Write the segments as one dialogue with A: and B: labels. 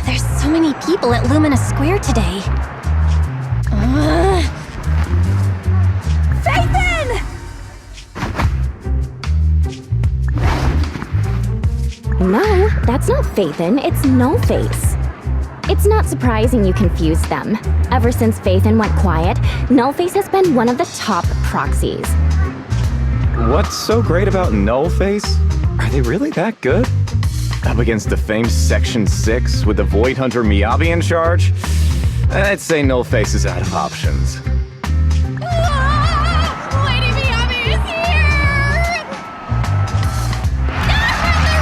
A: There's so many people at Lumina Square today. Phaethon!
B: No, that's not Phaethon, it's Nullface. It's not surprising you confused them. Ever since Phaethon went quiet, Nullface has been one of the top proxies.
C: What's so great about Nullface? Are they really that good? Up against the famed Section 6 with the Void Hunter Miyabi in charge? I'd say Nullface is out of options.
A: Lady Miyabi is here! The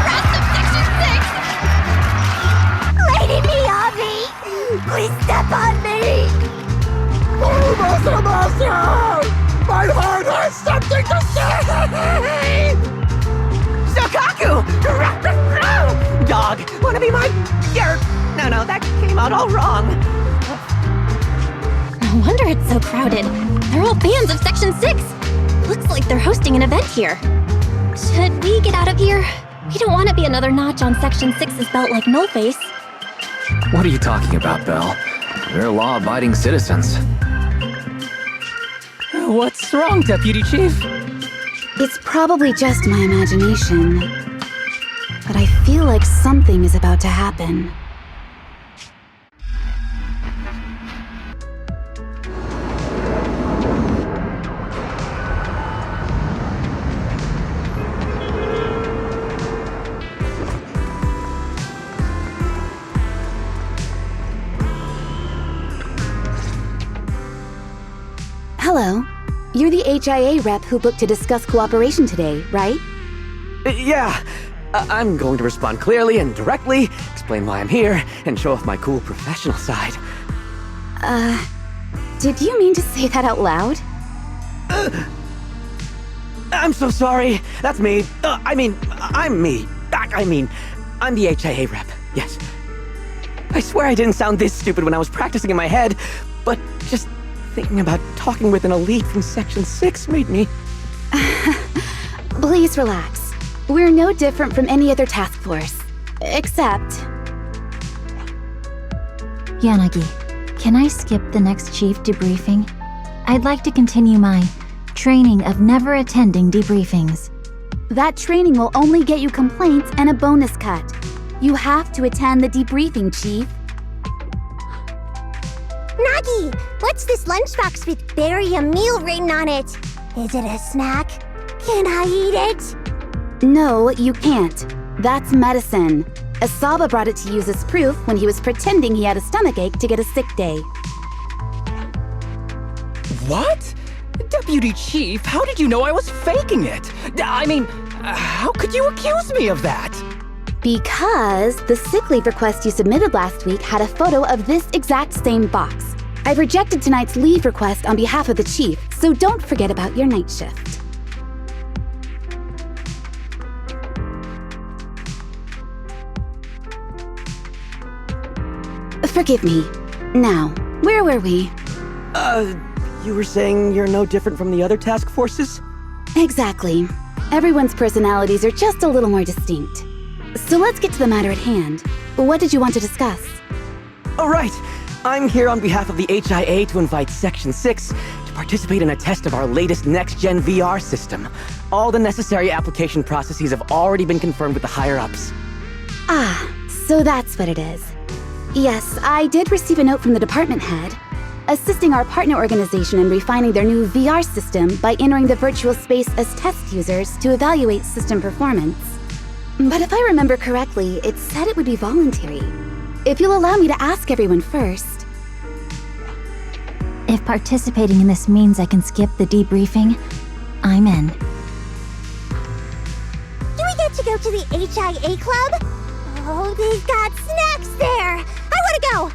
A: rest of Section 6! Lady Miyabi! Please step on me!
D: My heart has something to say! Sokaku! Dog, wanna be my... No, that came out all wrong.
A: No wonder it's so crowded. They're all fans of Section 6. Looks like they're hosting an event here. Should we get out of here? We don't want to be another notch on Section 6's belt like Nullface.
E: What are you talking about, Belle? We're law-abiding citizens.
D: What's wrong, Deputy Chief?
F: It's probably just my imagination, but I feel like something is about to happen. Hello. You're the HIA rep who booked to discuss cooperation today, right?
D: Yeah. I'm going to respond clearly and directly, explain why I'm here, and show off my cool professional side.
F: Did you mean to say that out loud?
D: I'm so sorry. That's me. I'm me. I'm the HIA rep. Yes. I swear I didn't sound this stupid when I was practicing in my head, but just thinking about talking with an elite from Section 6 made me...
F: Please relax. We're no different from any other task force. Except...
G: Yanagi, can I skip the next chief debriefing? I'd like to continue my training of never attending debriefings.
F: that training will only get you complaints and a bonus cut. You have to attend the debriefing, Chief.
H: Nagi, what's this lunchbox with "bury a meal" written on it? Is it a snack? Can I eat it?
F: No, you can't. That's medicine. Asaba brought it to use as proof when he was pretending he had a stomachache to get a sick day.
I: What? Deputy Chief, how did you know I was faking it? I mean, how could you accuse me of that?
F: Because the sick leave request you submitted last week had a photo of this exact same box. I've rejected tonight's leave request on behalf of the Chief, so don't forget about your night shift. Forgive me. Now, where were we?
D: You were saying you're no different from the other task forces?
F: Exactly. Everyone's personalities are just a little more distinct. So let's get to the matter at hand. What did you want to discuss?
D: Oh, right. I'm here on behalf of the HIA to invite Section 6 to participate in a test of our latest next-gen VR system. All the necessary application processes have already been confirmed with the higher-ups.
F: Ah, so that's what it is. Yes, I did receive a note from the department head, assisting our partner organization in refining their new VR system by entering the virtual space as test users to evaluate system performance. But if I remember correctly, it said it would be voluntary. If you'll allow me to ask everyone first.
G: If participating in this means I can skip the debriefing, I'm in.
H: Do we get to go to the HIA club? Oh, they've got snacks there! I wanna go!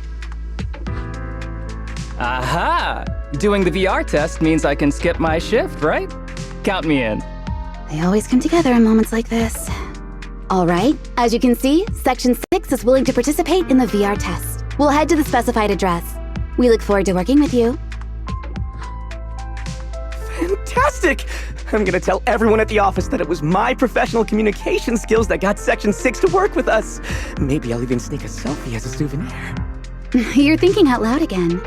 I: Aha! Doing the VR test means I can skip my shift, right? Count me in.
F: They always come together in moments like this. All right, as you can see, Section 6 is willing to participate in the VR test. We'll head to the specified address. We look forward to working with you.
D: Fantastic! I'm gonna tell everyone at the office that it was my professional communication skills that got Section 6 to work with us. Maybe I'll even sneak a selfie as a souvenir.
F: You're thinking out loud again.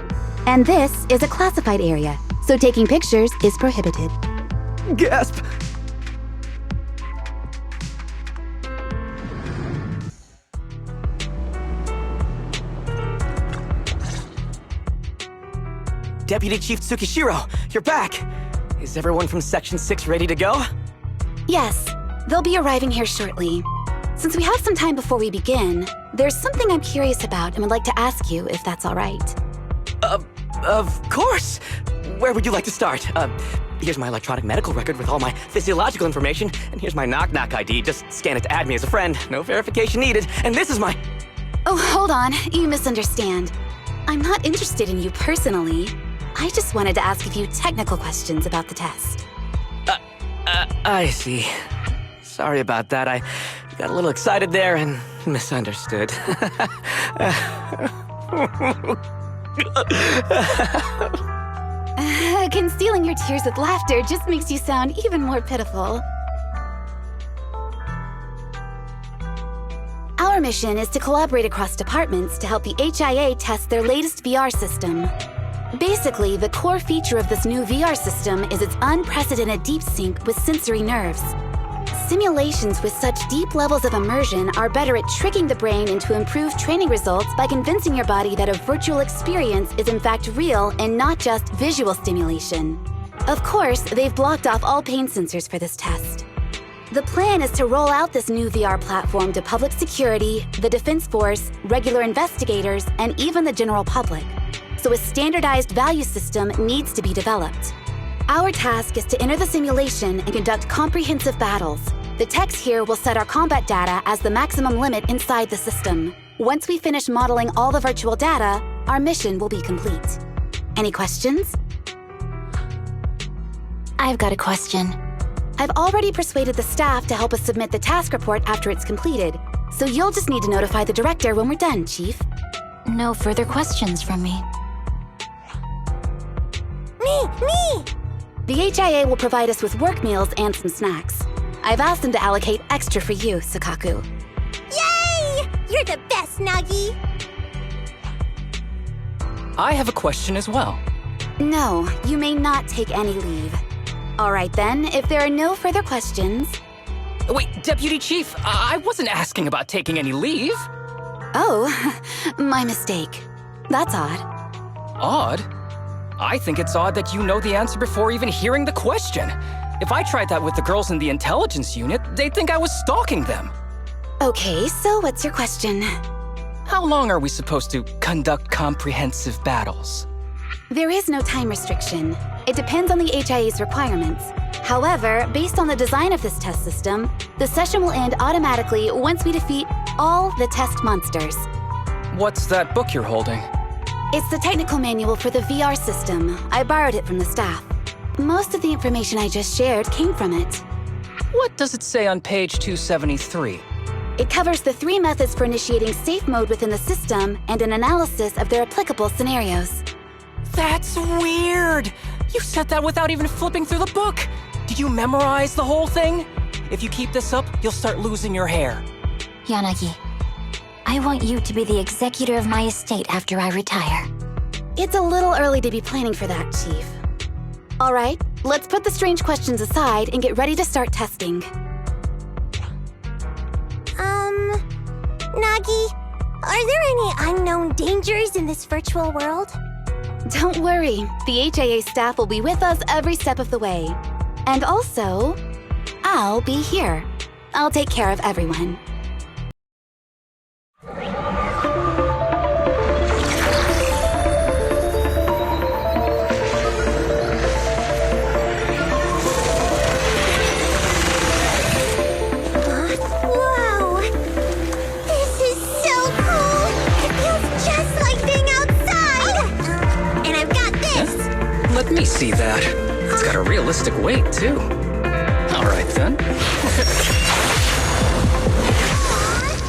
F: And this is a classified area, so taking pictures is prohibited.
D: Gasp! Deputy Chief Tsukishiro, you're back! Is everyone from Section 6 ready to go?
F: Yes, they'll be arriving here shortly. Since we have some time before we begin, there's something I'm curious about and would like to ask you if that's all right.
D: Of course! Where would you like to start? Here's my electronic medical record with all my physiological information, and here's my knock-knock ID. Just scan it to add me as a friend. No verification needed. And this is my...
F: Oh, hold on. You misunderstand. I'm not interested in you personally. I just wanted to ask a few technical questions about the test.
D: I see. Sorry about that. I got a little excited there and misunderstood.
F: Concealing your tears with laughter just makes you sound even more pitiful. Our mission is to collaborate across departments to help the HIA test their latest VR system. Basically, the core feature of this new VR system is its unprecedented deep sync with sensory nerves. Simulations with such deep levels of immersion are better at tricking the brain into improved training results by convincing your body that a virtual experience is in fact real and not just visual stimulation. Of course, they've blocked off all pain sensors for this test. The plan is to roll out this new VR platform to public security, the Defense Force, regular investigators, and even the general public. So a standardized value system needs to be developed. Our task is to enter the simulation and conduct comprehensive battles. The techs here will set our combat data as the maximum limit inside the system. Once we finish modeling all the virtual data, our mission will be complete. Any questions?
G: I've got a question.
F: I've already persuaded the staff to help us submit the task report after it's completed, so you'll just need to notify the director when we're done, Chief.
G: No further questions from me.
H: Me!
F: The HIA will provide us with work meals and some snacks. I've asked them to allocate extra for you, Sakaku.
H: Yay! You're the best, Nagi!
I: I have a question as well.
F: No, you may not take any leave. All right then, if there are no further questions...
I: Wait, Deputy Chief, I wasn't asking about taking any leave.
F: Oh, my mistake. That's odd.
I: Odd? I think it's odd that you know the answer before even hearing the question. If I tried that with the girls in the intelligence unit, they'd think I was stalking them.
F: Okay, so what's your question?
I: How long are we supposed to conduct comprehensive battles?
F: There is no time restriction. It depends on the HIA's requirements. However, based on the design of this test system, the session will end automatically once we defeat all the test monsters.
I: What's that book you're holding?
F: It's the technical manual for the VR system. I borrowed it from the staff. Most of the information I just shared came from it.
I: What does it say on page 273?
F: It covers the 3 methods for initiating safe mode within the system and an analysis of their applicable scenarios.
I: That's weird! You said that without even flipping through the book! Did you memorize the whole thing? If you keep this up, you'll start losing your hair.
G: Yanagi, I want you to be the executor of my estate after I retire.
F: It's a little early to be planning for that, Chief. All right, let's put the strange questions aside and get ready to start testing.
H: Nagi, are there any unknown dangers in this virtual world?
F: Don't worry, the HIA staff will be with us every step of the way. And also, I'll be here. I'll take care of everyone.
H: Whoa! This is so cool! It feels just like being outside! And I've got this!
E: Let me see that. It's got a realistic weight, too. All right, then.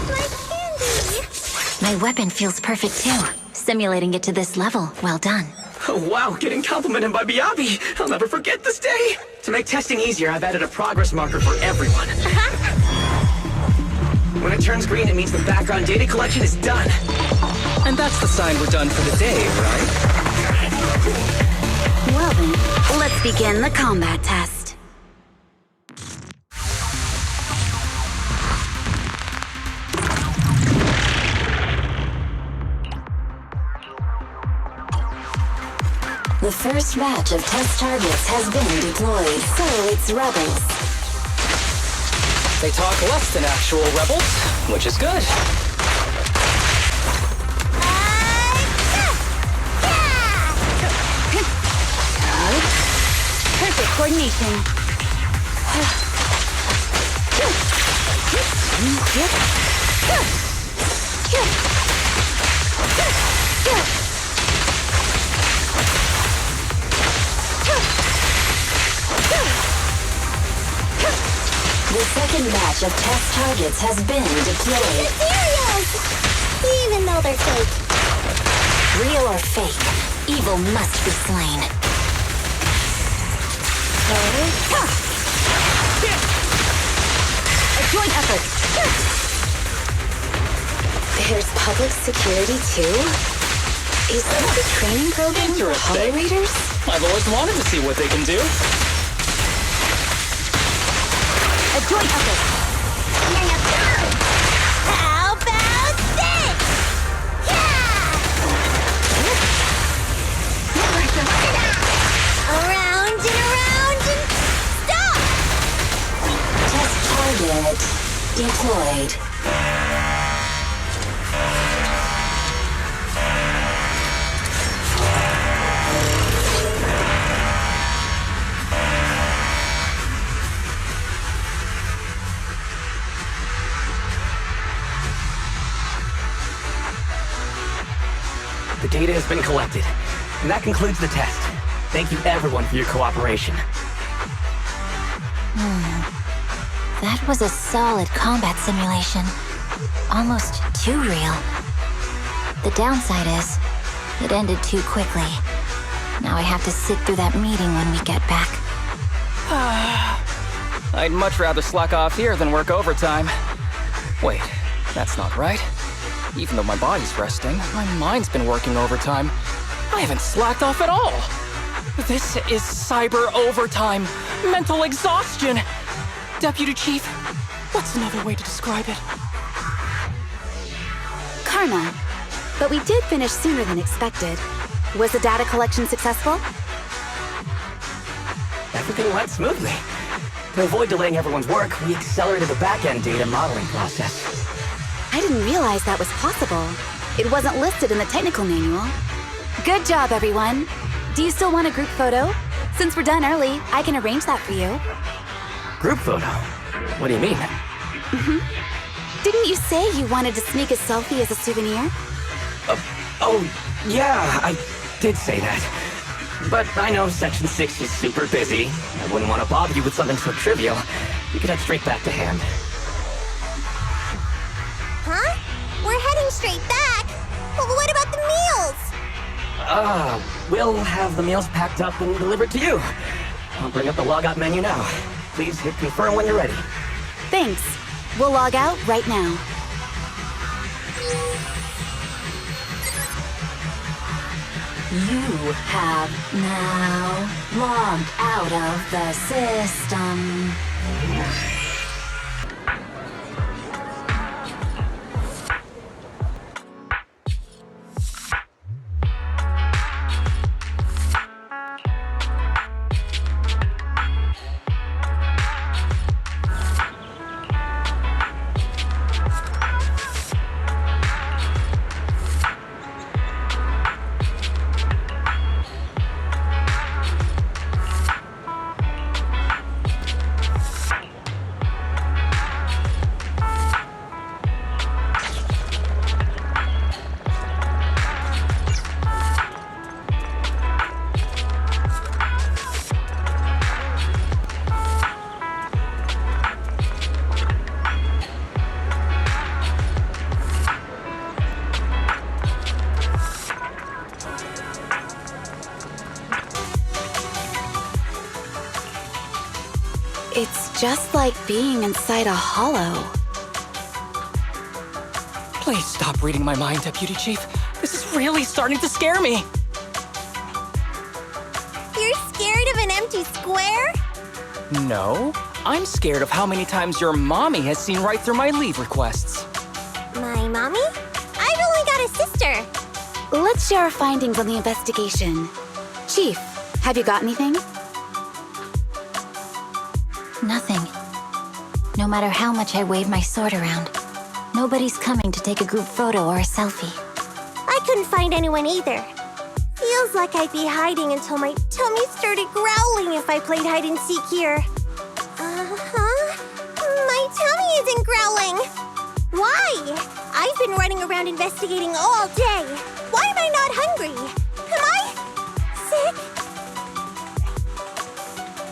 H: My candy!
G: My weapon feels perfect too. Simulating it to this level, well done.
D: Oh, wow, getting complimented by Biabi. I'll never forget this day. To make testing easier, I've added a progress marker for everyone. When it turns green, it means the background data collection is done.
E: And that's the sign we're done for the day, right?
F: Well then, let's begin the combat test.
J: The first batch of test targets has been deployed, so it's rebels.
I: They talk less than actual rebels, which is good.
F: Perfect coordination.
J: The second batch of test targets has been deployed.
H: Serious! Even though they're fake.
J: Real or fake, evil must be slain.
F: A joint effort.
J: There's public security too? Is this the training program for Hollow Raiders?
I: I've always wanted to see what they can do.
F: A joint effort.
H: How about this? Around and around and stop!
J: Test target deployed.
D: The data has been collected, and that concludes the test. Thank you everyone for your cooperation.
G: That was a solid combat simulation. Almost too real. The downside is, it ended too quickly. Now I have to sit through that meeting when we get back.
I: I'd much rather slack off here than work overtime. Wait, that's not right. Even though my body's resting, my mind's been working overtime. I haven't slacked off at all. This is cyber overtime. Mental exhaustion. Deputy Chief, what's another way to describe it?
F: Karma. But we did finish sooner than expected. Was the data collection successful?
D: Everything went smoothly. To avoid delaying everyone's work, we accelerated the back-end data modeling process.
F: I didn't realize that was possible. It wasn't listed in the technical manual. Good job, everyone. Do you still want a group photo? Since we're done early, I can arrange that for you.
D: Group photo? What do you mean?
F: Didn't you say you wanted to sneak a selfie as a souvenir?
D: Oh, yeah, I did say that. But I know Section 6 is super busy. I wouldn't want to bother you with something so trivial. You could head straight back to hand.
H: Huh? We're heading straight back. Well, what about the meals?
D: We'll have the meals packed up and delivered to you. I'll bring up the logout menu now. Please hit confirm when you're ready.
F: Thanks. We'll log out right now.
J: You have now logged out of the system.
F: just like being inside a hollow.
I: Please stop reading my mind, Deputy Chief. This is really starting to scare me.
H: You're scared of an empty square?
I: No, I'm scared of how many times your mommy has seen right through my leave requests.
H: My mommy? I've only got a sister.
F: Let's share our findings on the investigation. Chief, have you got anything?
G: Nothing. No matter how much I wave my sword around, nobody's coming to take a group photo or a selfie.
H: I couldn't find anyone either. Feels like I'd be hiding until my tummy started growling if I played hide and seek here. My tummy isn't growling. Why? I've been running around investigating all day. Why am I not hungry? Am I sick?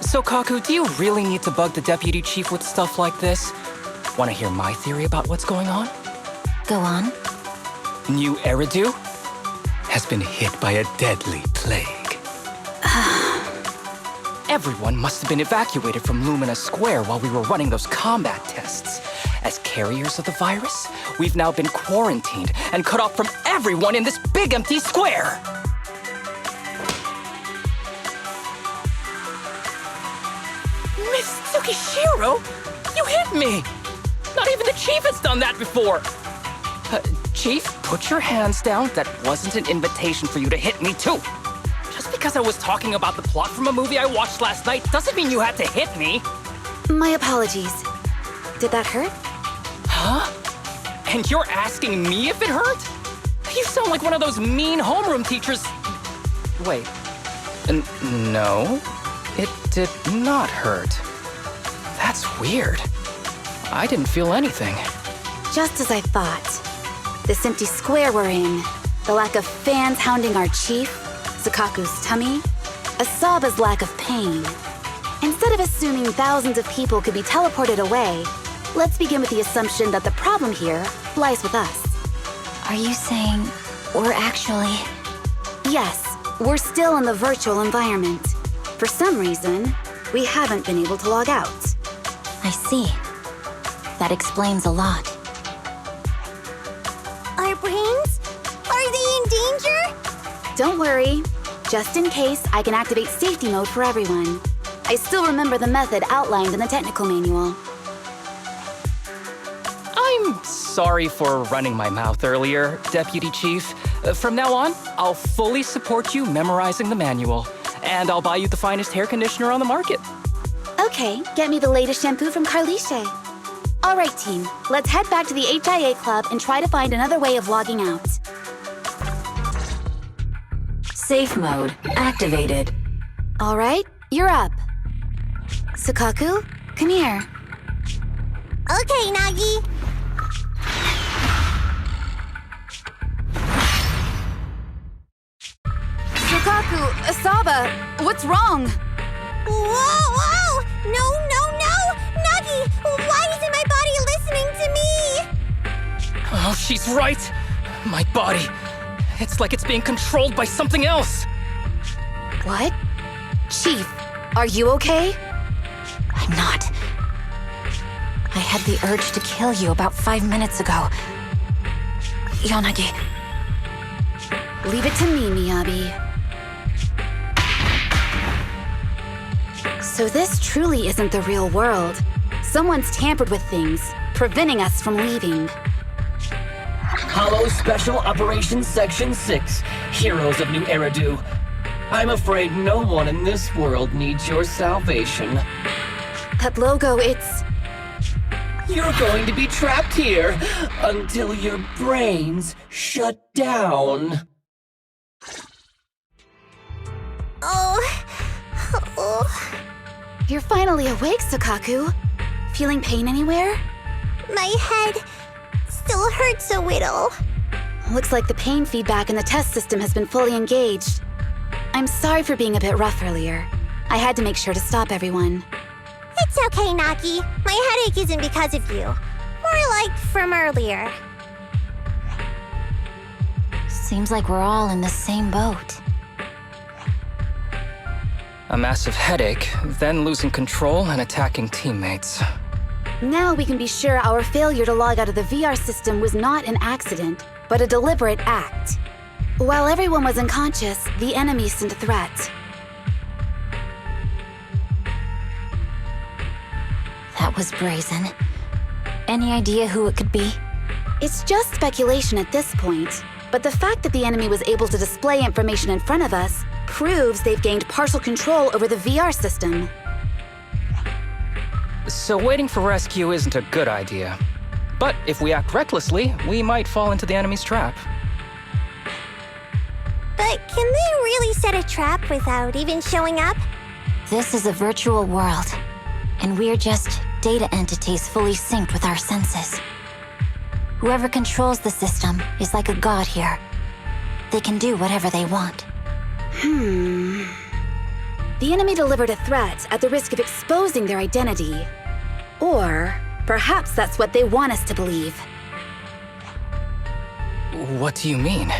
I: So, Kaku, do you really need to bug the Deputy Chief with stuff like this? Want to hear my theory about what's going on?
G: Go on.
I: New Eridu has been hit by a deadly plague. Everyone must have been evacuated from Lumina Square while we were running those combat tests. As carriers of the virus, we've now been quarantined and cut off from everyone in this big empty square. Miss Tsukishiro, you hit me! Not even the Chief has done that before! Chief, put your hands down. That wasn't an invitation for you to hit me, too. Just because I was talking about the plot from a movie I watched last night doesn't mean you had to hit me.
F: My apologies. Did that hurt?
I: Huh? And you're asking me if it hurt? You sound like one of those mean homeroom teachers. Wait. No, it did not hurt. That's weird. I didn't feel anything.
F: Just as I thought. This empty square we're in, the lack of fans hounding our chief, Sakaku's tummy, Asaba's lack of pain. Instead of assuming thousands of people could be teleported away, let's begin with the assumption that the problem here lies with us.
G: Are you saying we're actually...
F: Yes, we're still in the virtual environment. For some reason, we haven't been able to log out.
G: I see. That explains a lot.
H: Our brains? Are they in danger?
F: Don't worry. Just in case, I can activate safety mode for everyone. I still remember the method outlined in the technical manual.
I: I'm sorry for running my mouth earlier, Deputy Chief. From now on, I'll fully support you memorizing the manual. And I'll buy you the finest hair conditioner on the market.
F: Okay, get me the latest shampoo from Carliche. All right, team. Let's head back to the HIA Club and try to find another way of logging out.
J: Safe mode activated.
F: All right, you're up. Sakaku, come here.
H: Okay, Nagi.
F: Sakaku, Asaba, what's wrong?
H: Whoa! No! Nagi, why isn't my body listening to me?
I: Oh, she's right. My body. It's like it's being controlled by something else.
F: What? Chief, are you okay?
G: I'm not. I had the urge to kill you about 5 minutes ago. Yanagi.
F: Leave it to me, Miyabi. So this truly isn't the real world. Someone's tampered with things, preventing us from leaving.
K: Hollow Special Operations Section 6, Heroes of New Eridu. I'm afraid no one in this world needs your salvation.
F: That logo, it's...
K: You're going to be trapped here until your brains shut down.
H: Oh.
F: You're finally awake, Sakaku. Feeling pain anywhere?
H: My head still hurts a little.
F: Looks like the pain feedback in the test system has been fully engaged. I'm sorry for being a bit rough earlier. I had to make sure to stop everyone.
H: It's okay, Nagi. My headache isn't because of you. More like from earlier.
G: Seems like we're all in the same boat.
I: a massive headache, then losing control and attacking teammates.
F: Now we can be sure our failure to log out of the VR system was not an accident, but a deliberate act. While everyone was unconscious, the enemy sent a threat.
G: That was brazen. Any idea who it could be?
F: It's just speculation at this point, but the fact that the enemy was able to display information in front of us proves they've gained partial control over the VR system.
I: So waiting for rescue isn't a good idea. But if we act recklessly, we might fall into the enemy's trap.
H: But can they really set a trap without even showing up?
G: This is a virtual world, and we're just data entities fully synced with our senses. Whoever controls the system is like a god here. They can do whatever they want.
F: The enemy delivered a threat at the risk of exposing their identity. Or perhaps that's what they want us to believe.
I: What do you mean?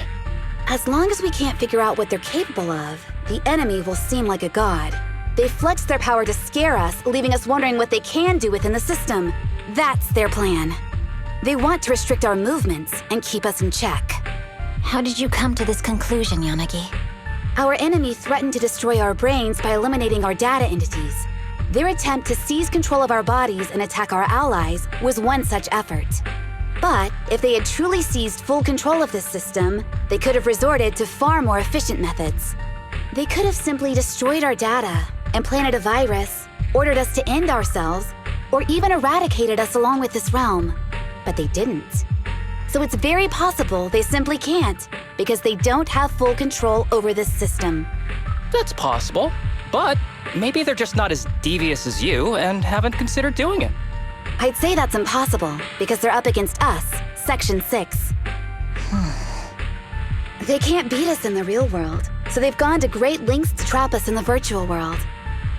F: As long as we can't figure out what they're capable of, the enemy will seem like a god. They flex their power to scare us, leaving us wondering what they can do within the system. That's their plan. They want to restrict our movements and keep us in check.
G: How did you come to this conclusion, Yanagi?
F: Our enemy threatened to destroy our brains by eliminating our data entities. Their attempt to seize control of our bodies and attack our allies was one such effort. But if they had truly seized full control of this system, they could have resorted to far more efficient methods. They could have simply destroyed our data, implanted a virus, ordered us to end ourselves, or even eradicated us along with this realm. But they didn't. So it's very possible they simply can't, because they don't have full control over this system.
I: That's possible, but maybe they're just not as devious as you and haven't considered doing it.
F: I'd say that's impossible, because they're up against us, Section 6. They can't beat us in the real world, so they've gone to great lengths to trap us in the virtual world.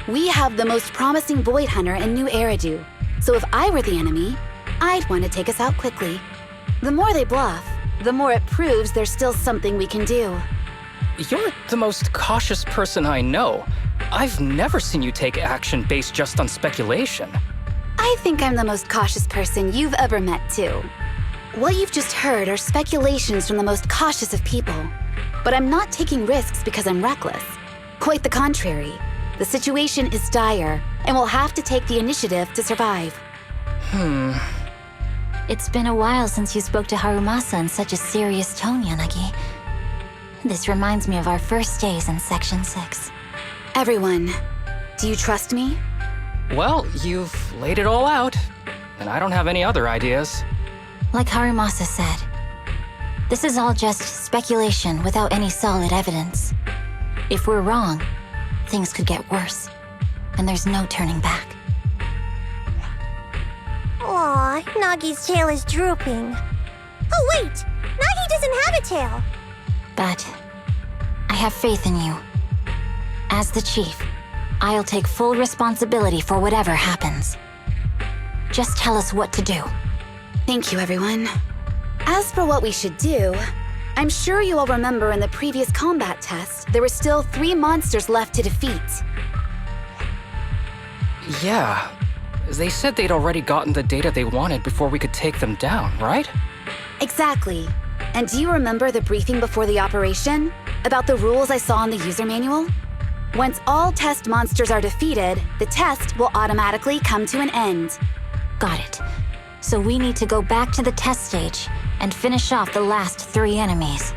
F: We have the most promising Void Hunter in New Eridu, so if I were the enemy, I'd want to take us out quickly. The more they bluff, the more it proves there's still something we can do.
I: You're the most cautious person I know. I've never seen you take action based just on speculation.
F: I think I'm the most cautious person you've ever met, too. What you've just heard are speculations from the most cautious of people. But I'm not taking risks because I'm reckless. Quite the contrary. The situation is dire, and we'll have to take the initiative to survive.
G: It's been a while since you spoke to Harumasa in such a serious tone, Yanagi. This reminds me of our first days in Section 6.
F: Everyone, do you trust me?
I: Well, you've laid it all out, and I don't have any other ideas.
G: Like Harumasa said, this is all just speculation without any solid evidence. If we're wrong, things could get worse, and there's no turning back.
H: Aw, Nagi's tail is drooping. Oh wait! Nagi doesn't have a tail!
G: But I have faith in you. As the chief, I'll take full responsibility for whatever happens. Just tell us what to do.
F: Thank you, everyone. As for what we should do, I'm sure you all remember in the previous combat test, there were still 3 monsters left to defeat.
I: Yeah. They said they'd already gotten the data they wanted before we could take them down, right?
F: Exactly. And do you remember the briefing before the operation? About the rules I saw in the user manual? Once all test monsters are defeated, the test will automatically come to an end.
G: Got it. So we need to go back to the test stage and finish off the last 3 enemies.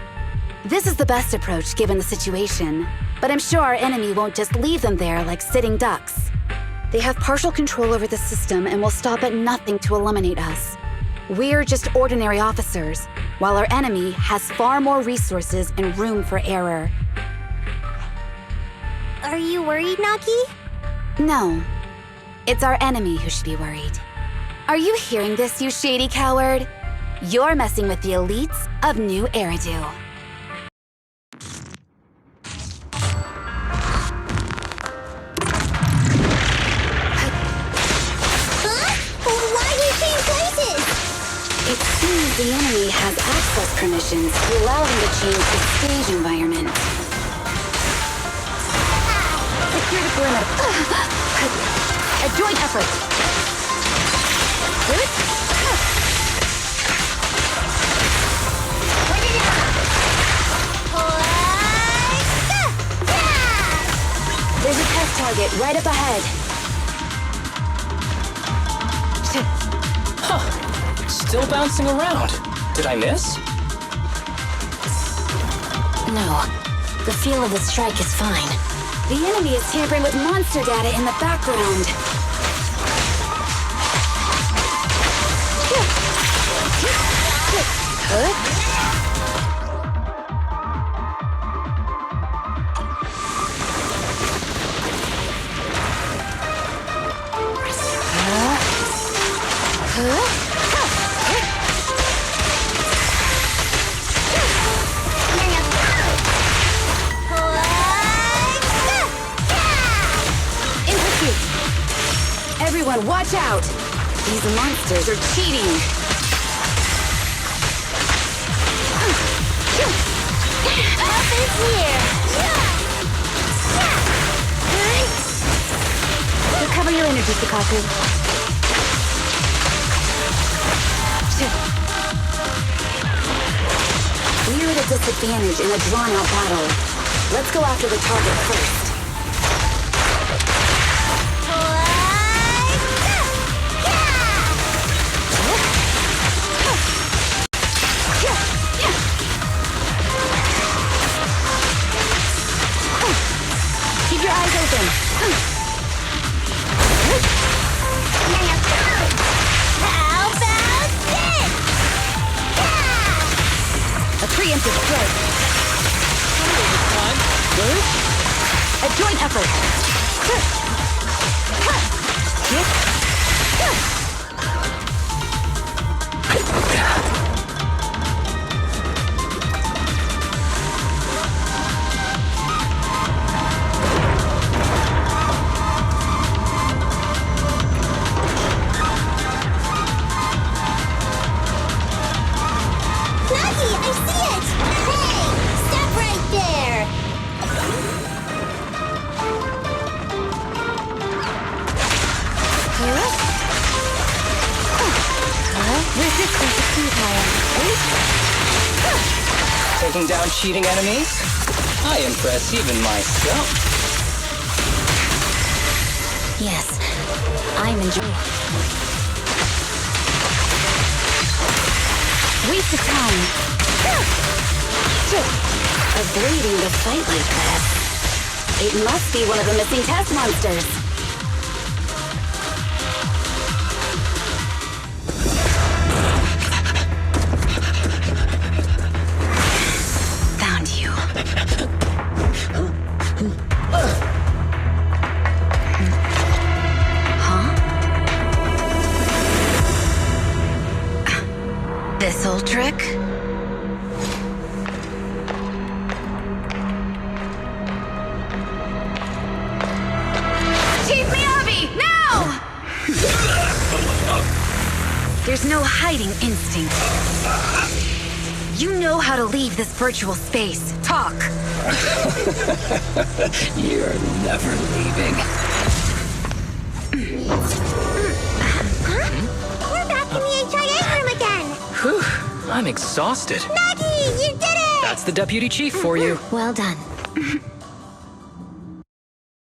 F: This is the best approach given the situation, but I'm sure our enemy won't just leave them there like sitting ducks. They have partial control over the system and will stop at nothing to eliminate us. We're just ordinary officers, while our enemy has far more resources and room for error.
H: Are you worried, Nagi?
F: No. It's our enemy who should be worried. Are you hearing this, you shady coward? You're messing with the elites of New Eridu. It seems the enemy has access permissions to allow them to change the stage environment. Secure the perimeter. A joint effort. There's a test target right up ahead.
I: Still bouncing around. Did I miss?
G: No. The feel of the strike is fine.
F: The enemy is tampering with monster data in the background. Everyone, watch out! These monsters are cheating!
H: Help is here!
F: Recover your energy, Sakaku. We're at a disadvantage in a drawn-out battle. Let's go after the target first. Keep your eyes open.
H: How about this?
F: A preemptive strike. A joint effort.
H: Lucky, I see it! Hey, stop right there!
F: Resistance is futile.
I: Taking down cheating enemies? I impress even myself.
G: Yes, I'm enjoying.
F: Waste of time. Avoiding the fight like that. It must be one of the missing test monsters. Found you. Huh? This old trick? Chief Miyabi, now! There's no hiding instinct. You know how to leave this virtual space. Talk.
E: You're never leaving.
H: We're back in the HIA room again!
I: Whew, I'm exhausted.
H: Maggie, you did it!
I: That's the deputy chief for you.
G: Well done.